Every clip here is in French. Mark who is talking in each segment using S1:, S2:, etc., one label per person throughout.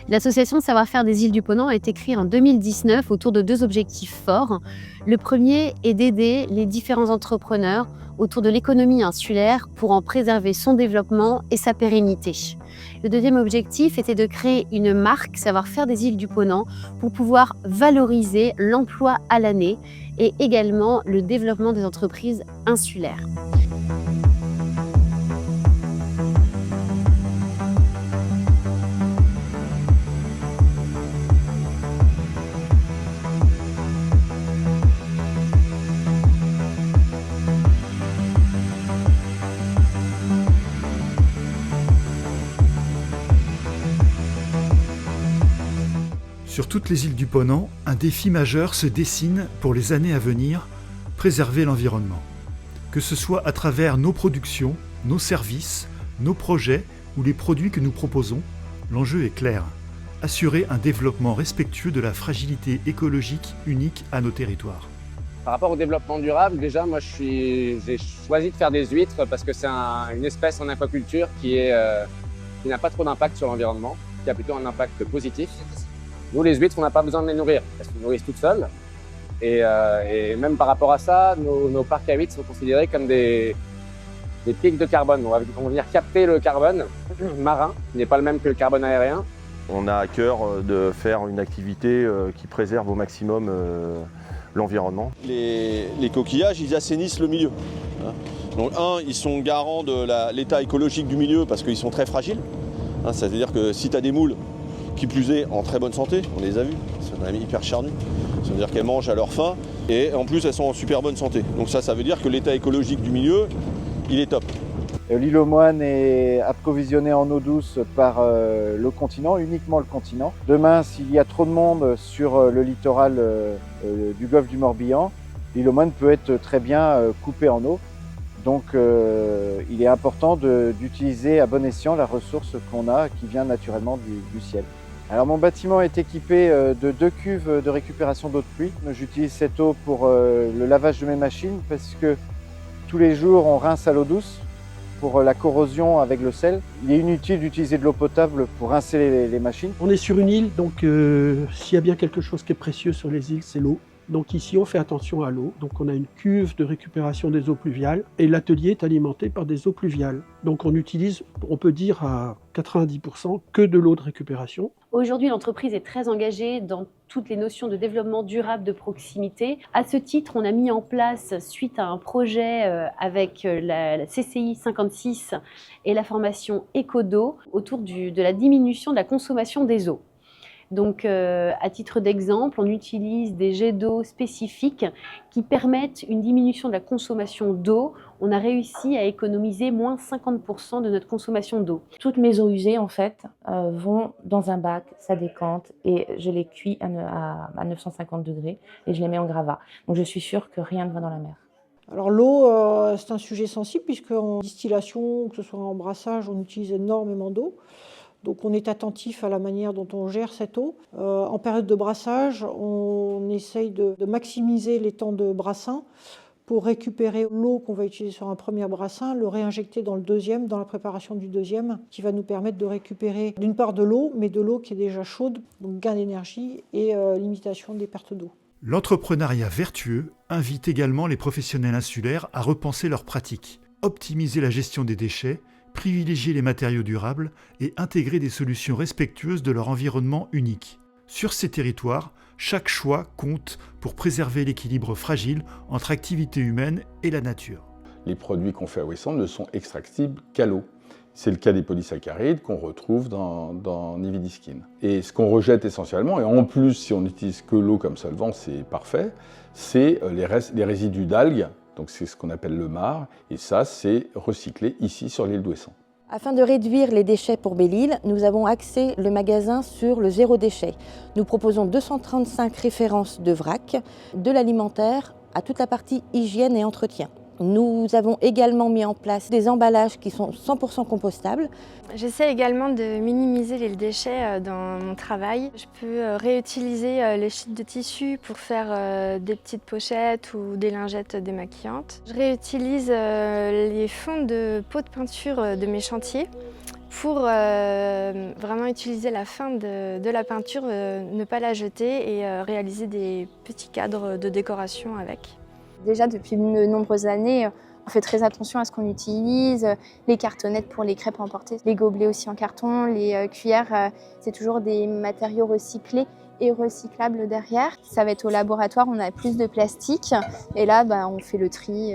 S1: L'association Savoir-faire des îles du Ponant a été créée en 2019 autour de 2 objectifs forts. Le premier est d'aider les différents entrepreneurs autour de l'économie insulaire pour en préserver son développement et sa pérennité. Le deuxième objectif était de créer une marque Savoir-faire des îles du Ponant pour pouvoir valoriser l'emploi à l'année et également le développement des entreprises insulaires.
S2: Sur toutes les îles du Ponant, un défi majeur se dessine pour les années à venir, préserver l'environnement. Que ce soit à travers nos productions, nos services, nos projets ou les produits que nous proposons, l'enjeu est clair. Assurer un développement respectueux de la fragilité écologique unique à nos territoires.
S3: Par rapport au développement durable, déjà, moi, j'ai choisi de faire des huîtres parce que c'est une espèce en aquaculture qui n'a pas trop d'impact sur l'environnement, qui a plutôt un impact positif. Nous, les huîtres, on n'a pas besoin de les nourrir, elles se nourrissent toutes seules. Et même par rapport à ça, nos parcs à huîtres sont considérés comme des pics de carbone. On va venir capter le carbone marin, qui n'est pas le même que le carbone aérien.
S4: On a à cœur de faire une activité qui préserve au maximum l'environnement.
S5: Les coquillages, ils assainissent le milieu. Donc ils sont garants de l'état écologique du milieu parce qu'ils sont très fragiles. C'est-à-dire que si tu as des moules, qui plus est en très bonne santé, on les a vus, c'est un ami hyper charnu. C'est-à-dire qu'elles mangent à leur faim et en plus elles sont en super bonne santé. Donc ça veut dire que l'état écologique du milieu, il est top.
S6: L'île aux Moines est approvisionnée en eau douce par le continent, uniquement le continent. Demain, s'il y a trop de monde sur le littoral du golfe du Morbihan, l'île aux Moines peut être très bien coupée en eau. Donc il est important d'utiliser à bon escient la ressource qu'on a qui vient naturellement du ciel. Alors mon bâtiment est équipé de 2 cuves de récupération d'eau de pluie. J'utilise cette eau pour le lavage de mes machines parce que tous les jours on rince à l'eau douce pour la corrosion avec le sel. Il est inutile d'utiliser de l'eau potable pour rincer les machines.
S7: On est sur une île, donc s'il y a bien quelque chose qui est précieux sur les îles, c'est l'eau. Donc ici, on fait attention à l'eau. Donc on a une cuve de récupération des eaux pluviales et l'atelier est alimenté par des eaux pluviales. Donc on utilise, on peut dire à 90% que de l'eau de récupération.
S1: Aujourd'hui, l'entreprise est très engagée dans toutes les notions de développement durable de proximité. À ce titre, on a mis en place, suite à un projet avec la CCI 56 et la formation Ecodo, autour de la diminution de la consommation des eaux. Donc, à titre d'exemple, on utilise des jets d'eau spécifiques qui permettent une diminution de la consommation d'eau. On a réussi à économiser moins 50% de notre consommation d'eau.
S8: Toutes mes eaux usées, en fait, vont dans un bac, ça décante et je les cuis à 950 degrés et je les mets en gravat. Donc, je suis sûre que rien ne va dans la mer.
S9: Alors l'eau, c'est un sujet sensible puisqu'en distillation, que ce soit en brassage, on utilise énormément d'eau. Donc on est attentif à la manière dont on gère cette eau. En période de brassage, on essaye de maximiser les temps de brassin pour récupérer l'eau qu'on va utiliser sur un premier brassin, le réinjecter dans le deuxième, dans la préparation du deuxième, qui va nous permettre de récupérer d'une part de l'eau, mais de l'eau qui est déjà chaude, donc gain d'énergie et limitation des pertes d'eau.
S2: L'entrepreneuriat vertueux invite également les professionnels insulaires à repenser leurs pratiques, optimiser la gestion des déchets, privilégier les matériaux durables et intégrer des solutions respectueuses de leur environnement unique. Sur ces territoires, chaque choix compte pour préserver l'équilibre fragile entre activité humaine et la nature.
S10: Les produits qu'on fait à Ouessant ne sont extractibles qu'à l'eau. C'est le cas des polysaccharides qu'on retrouve dans Nividiskin. Et ce qu'on rejette essentiellement, et en plus si on n'utilise que l'eau comme solvant, c'est parfait, c'est les résidus d'algues, donc c'est ce qu'on appelle le marc, et ça c'est recyclé ici sur l'île d'Ouessant.
S11: Afin de réduire les déchets pour Belle-Île, nous avons axé le magasin sur le zéro déchet. Nous proposons 235 références de vrac, de l'alimentaire à toute la partie hygiène et entretien. Nous avons également mis en place des emballages qui sont 100% compostables.
S12: J'essaie également de minimiser les déchets dans mon travail. Je peux réutiliser les sheets de tissu pour faire des petites pochettes ou des lingettes démaquillantes. Je réutilise les fonds de pots de peinture de mes chantiers pour vraiment utiliser la fin de la peinture, ne pas la jeter et réaliser des petits cadres de décoration avec.
S13: Déjà depuis de nombreuses années, on fait très attention à ce qu'on utilise, les cartonnettes pour les crêpes emportées, les gobelets aussi en carton, les cuillères, c'est toujours des matériaux recyclés et recyclables derrière. Ça va être au laboratoire, on a plus de plastique et là on fait le tri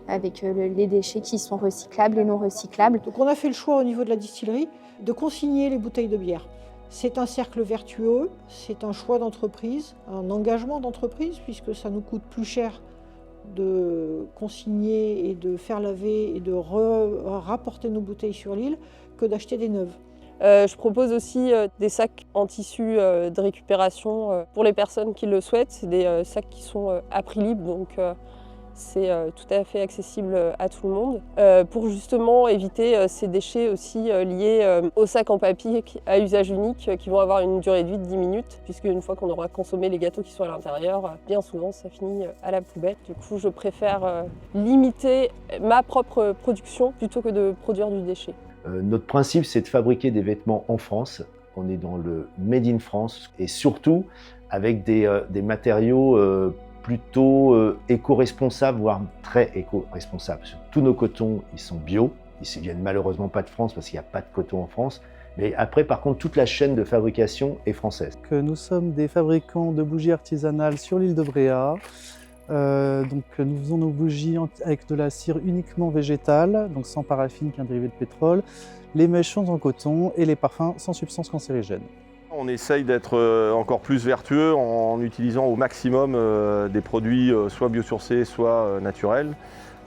S13: avec les déchets qui sont recyclables et non recyclables.
S9: Donc on a fait le choix au niveau de la distillerie de consigner les bouteilles de bière. C'est un cercle vertueux, c'est un choix d'entreprise, un engagement d'entreprise puisque ça nous coûte plus cher de consigner et de faire laver et de rapporter nos bouteilles sur l'île que d'acheter des neuves.
S14: Je propose aussi des sacs en tissu de récupération pour les personnes qui le souhaitent. C'est des sacs qui sont à prix libre, donc c'est tout à fait accessible à tout le monde. Pour justement éviter ces déchets aussi liés aux sacs en papier à usage unique qui vont avoir une durée de vie de 10 minutes, puisque une fois qu'on aura consommé les gâteaux qui sont à l'intérieur, bien souvent ça finit à la poubelle. Du coup, je préfère limiter ma propre production plutôt que de produire du déchet.
S15: Notre principe, c'est de fabriquer des vêtements en France. On est dans le Made in France et surtout avec des matériaux plutôt éco-responsables, voire très éco-responsables. Tous nos cotons, ils sont bio. Ils ne viennent malheureusement pas de France parce qu'il n'y a pas de coton en France. Mais après, par contre, toute la chaîne de fabrication est française.
S16: Nous sommes des fabricants de bougies artisanales sur l'île de Bréhat. Donc nous faisons nos bougies avec de la cire uniquement végétale, donc sans paraffine qui est un dérivé de pétrole, les mèches sont en coton et les parfums sans substance cancérigène.
S4: On essaye d'être encore plus vertueux en utilisant au maximum des produits soit biosourcés, soit naturels.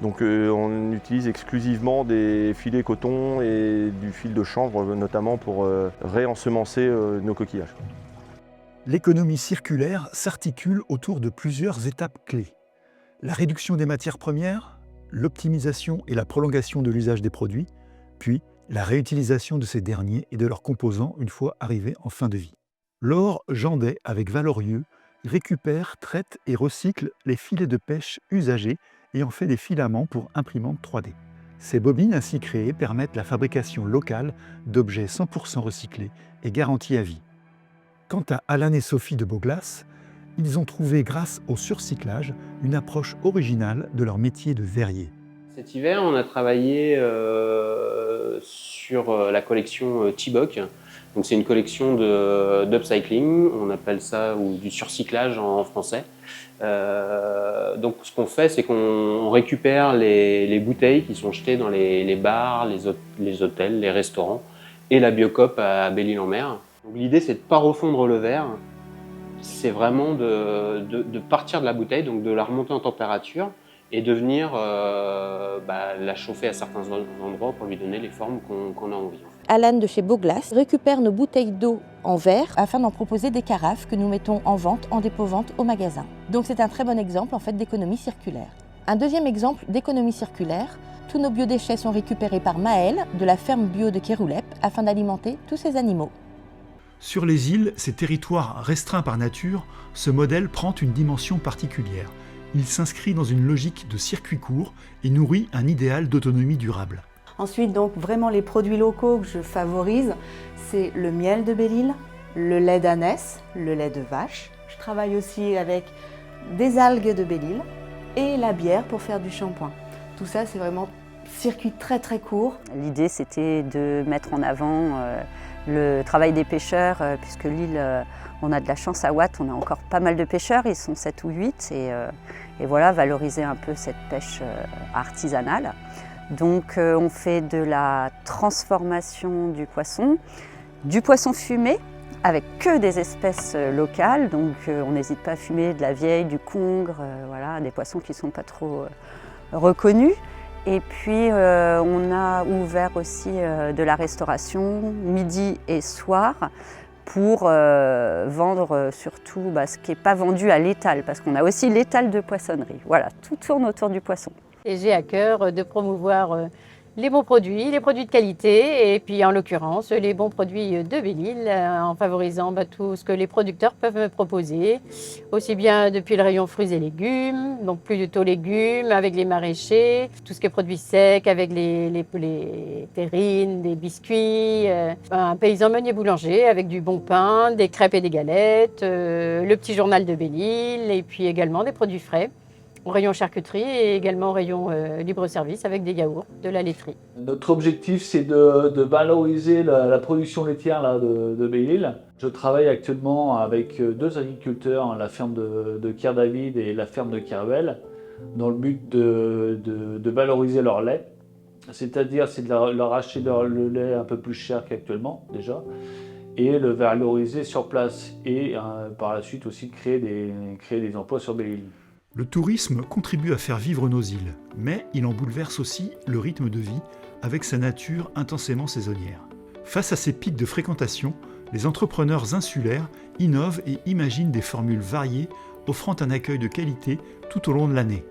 S4: Donc on utilise exclusivement des filets coton et du fil de chanvre, notamment pour réensemencer nos coquillages.
S2: L'économie circulaire s'articule autour de plusieurs étapes clés. La réduction des matières premières, l'optimisation et la prolongation de l'usage des produits, puis la réutilisation de ces derniers et de leurs composants une fois arrivés en fin de vie. Laure Jandet, avec Valorieux, récupère, traite et recycle les filets de pêche usagés et en fait des filaments pour imprimantes 3D. Ces bobines ainsi créées permettent la fabrication locale d'objets 100% recyclés et garantis à vie. Quant à Alan et Sophie de Beauglas, ils ont trouvé, grâce au surcyclage, une approche originale de leur métier de verrier.
S17: Cet hiver, on a travaillé sur la collection T-Boc. Donc c'est une collection d'upcycling, on appelle ça, ou du surcyclage en français. Donc ce qu'on fait, c'est qu'on récupère les bouteilles qui sont jetées dans les bars, les hôtels, les restaurants et la Biocoop à Belle-Île-en-Mer. L'idée, c'est de ne pas refondre le verre, c'est vraiment de partir de la bouteille, donc de la remonter en température et de venir la chauffer à certains endroits pour lui donner les formes qu'on a envie.
S11: Alan de chez Beauglas récupère nos bouteilles d'eau en verre afin d'en proposer des carafes que nous mettons en vente, en dépôt-vente au magasin. Donc c'est un très bon exemple en fait d'économie circulaire. Un deuxième exemple d'économie circulaire, tous nos biodéchets sont récupérés par Maëlle de la ferme bio de Kéroulep afin d'alimenter tous ces animaux.
S2: Sur les îles, ces territoires restreints par nature, ce modèle prend une dimension particulière. Il s'inscrit dans une logique de circuit court et nourrit un idéal d'autonomie durable.
S18: Ensuite, donc vraiment les produits locaux que je favorise, c'est le miel de Belle-Île, le lait d'ânesse, le lait de vache. Je travaille aussi avec des algues de Belle-Île et la bière pour faire du shampoing. Tout ça, c'est vraiment circuit très très court.
S19: L'idée, c'était de mettre en avant le travail des pêcheurs, puisque l'île, on a de la chance à Watt, on a encore pas mal de pêcheurs, ils sont 7 ou 8, et voilà, valoriser un peu cette pêche artisanale. Donc on fait de la transformation du poisson fumé, avec que des espèces locales, donc on n'hésite pas à fumer de la vieille, du congre, voilà, des poissons qui ne sont pas trop reconnus. Et puis on a ouvert aussi de la restauration midi et soir pour vendre surtout ce qui n'est pas vendu à l'étal, parce qu'on a aussi l'étal de poissonnerie. Voilà, tout tourne autour du poisson.
S20: Et j'ai à cœur de promouvoir les bons produits, les produits de qualité, et puis en l'occurrence les bons produits de Belle-Île, en favorisant tout ce que les producteurs peuvent me proposer, aussi bien depuis le rayon fruits et légumes, donc plutôt légumes, avec les maraîchers, tout ce qui est produits secs, avec les terrines, des biscuits, un paysan meunier boulanger avec du bon pain, des crêpes et des galettes, le petit journal de Belle-Île, et puis également des produits frais. Au rayon charcuterie et également au rayon libre-service avec des yaourts, de la laiterie.
S21: Notre objectif, c'est de valoriser la production laitière de Belle-Île. Je travaille actuellement avec 2 agriculteurs, la ferme de Kier-David et la ferme de Kerouel, dans le but de valoriser leur lait. C'est-à-dire de leur acheter le lait un peu plus cher qu'actuellement déjà, et le valoriser sur place et par la suite aussi créer des emplois sur Belle-Île.
S2: Le tourisme contribue à faire vivre nos îles, mais il en bouleverse aussi le rythme de vie avec sa nature intensément saisonnière. Face à ces pics de fréquentation, les entrepreneurs insulaires innovent et imaginent des formules variées offrant un accueil de qualité tout au long de l'année.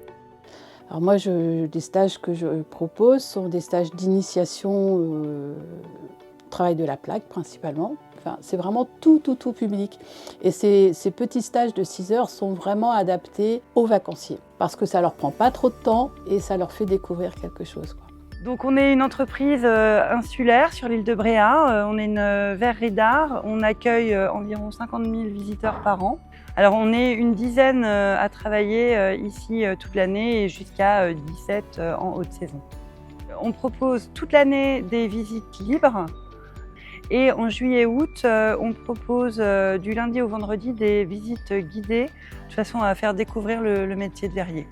S22: Alors moi, les stages que je propose sont des stages d'initiation au travail de la plaque principalement. Enfin, c'est vraiment tout public. Et ces petits stages de 6 heures sont vraiment adaptés aux vacanciers parce que ça leur prend pas trop de temps et ça leur fait découvrir quelque chose, quoi.
S23: Donc on est une entreprise insulaire sur l'île de Bréhat, on est une verrerie d'art, on accueille environ 50 000 visiteurs par an. Alors on est une dizaine à travailler ici toute l'année et jusqu'à 17 en haute saison. On propose toute l'année des visites libres. Et en juillet-août, on propose du lundi au vendredi des visites guidées, de façon à faire découvrir le métier de verrier.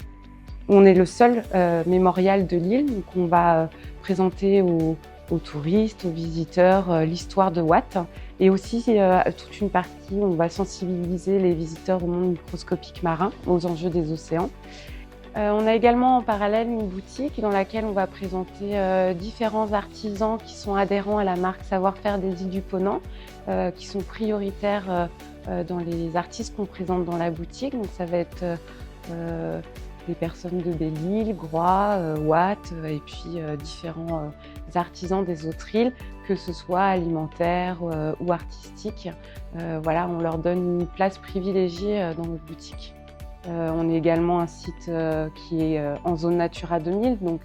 S8: On est le seul mémorial de l'île, donc on va présenter aux touristes, aux visiteurs l'histoire de Watt. Et aussi toute une partie, on va sensibiliser les visiteurs au monde microscopique marin, aux enjeux des océans. On a également en parallèle une boutique dans laquelle on va présenter différents artisans qui sont adhérents à la marque Savoir-faire des îles du Ponant, qui sont prioritaires dans les artistes qu'on présente dans la boutique. Donc ça va être des personnes de Belle-Île, Groix, Watt, et puis différents artisans des autres îles, que ce soit alimentaires ou artistiques. Voilà, on leur donne une place privilégiée dans notre boutique. On est également un site qui est en zone Natura 2000, donc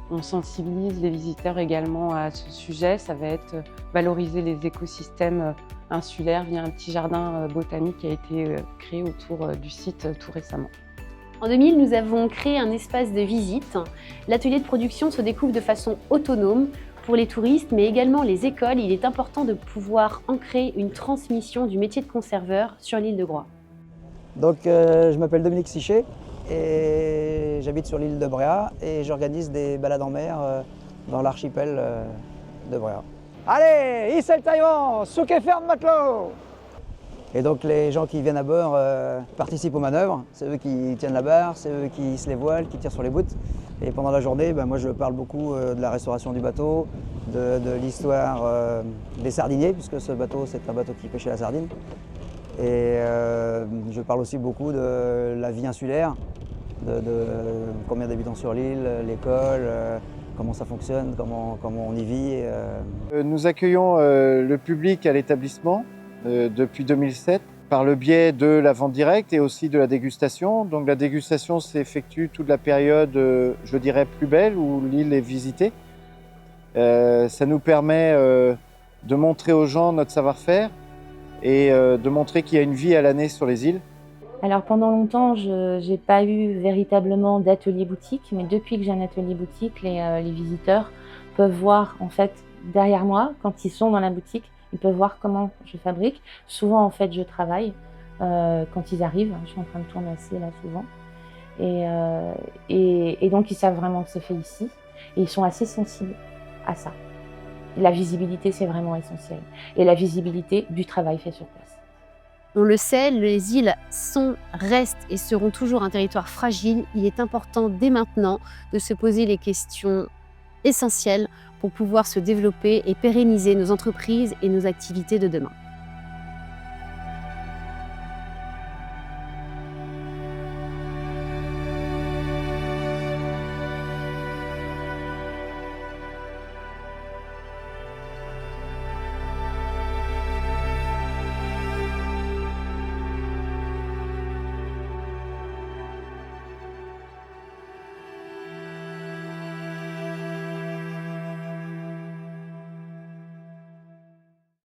S8: on sensibilise les visiteurs également à ce sujet. Ça va être valoriser les écosystèmes insulaires via un petit jardin botanique qui a été créé autour du site tout récemment.
S1: En 2000, nous avons créé un espace de visite. L'atelier de production se découpe de façon autonome. Pour les touristes, mais également les écoles, il est important de pouvoir ancrer une transmission du métier de conserveur sur l'île de Groix.
S24: Donc, je m'appelle Dominique Sichet et j'habite sur l'île de Bréhat et j'organise des balades en mer dans l'archipel de Bréhat. Allez, hisse le taillon, souk et ferme matelot! Et donc les gens qui viennent à bord participent aux manœuvres, c'est eux qui tiennent la barre, c'est eux qui hissent les voiles, qui tirent sur les bouts. Et pendant la journée, moi je parle beaucoup de la restauration du bateau, de l'histoire des sardiniers, puisque ce bateau c'est un bateau qui pêchait la sardine. Et je parle aussi beaucoup de la vie insulaire, de combien d'habitants sur l'île, l'école, comment ça fonctionne, comment on y vit.
S6: Nous accueillons le public à l'établissement depuis 2007 par le biais de la vente directe et aussi de la dégustation. Donc la dégustation s'effectue toute la période, je dirais, plus belle où l'île est visitée. Ça nous permet de montrer aux gens notre savoir-faire et de montrer qu'il y a une vie à l'année sur les îles.
S8: Alors pendant longtemps, je n'ai pas eu véritablement d'atelier boutique, mais depuis que j'ai un atelier boutique, les visiteurs peuvent voir en fait derrière moi, quand ils sont dans la boutique, ils peuvent voir comment je fabrique. Souvent en fait je travaille quand ils arrivent, je suis en train de tourner assez là souvent. Et donc ils savent vraiment que c'est fait ici.
S11: Et ils sont assez sensibles à ça. La visibilité, c'est vraiment essentiel. Et la visibilité du travail fait sur place.
S1: On le sait, les îles sont, restent et seront toujours un territoire fragile. Il est important dès maintenant de se poser les questions essentielles pour pouvoir se développer et pérenniser nos entreprises et nos activités de demain.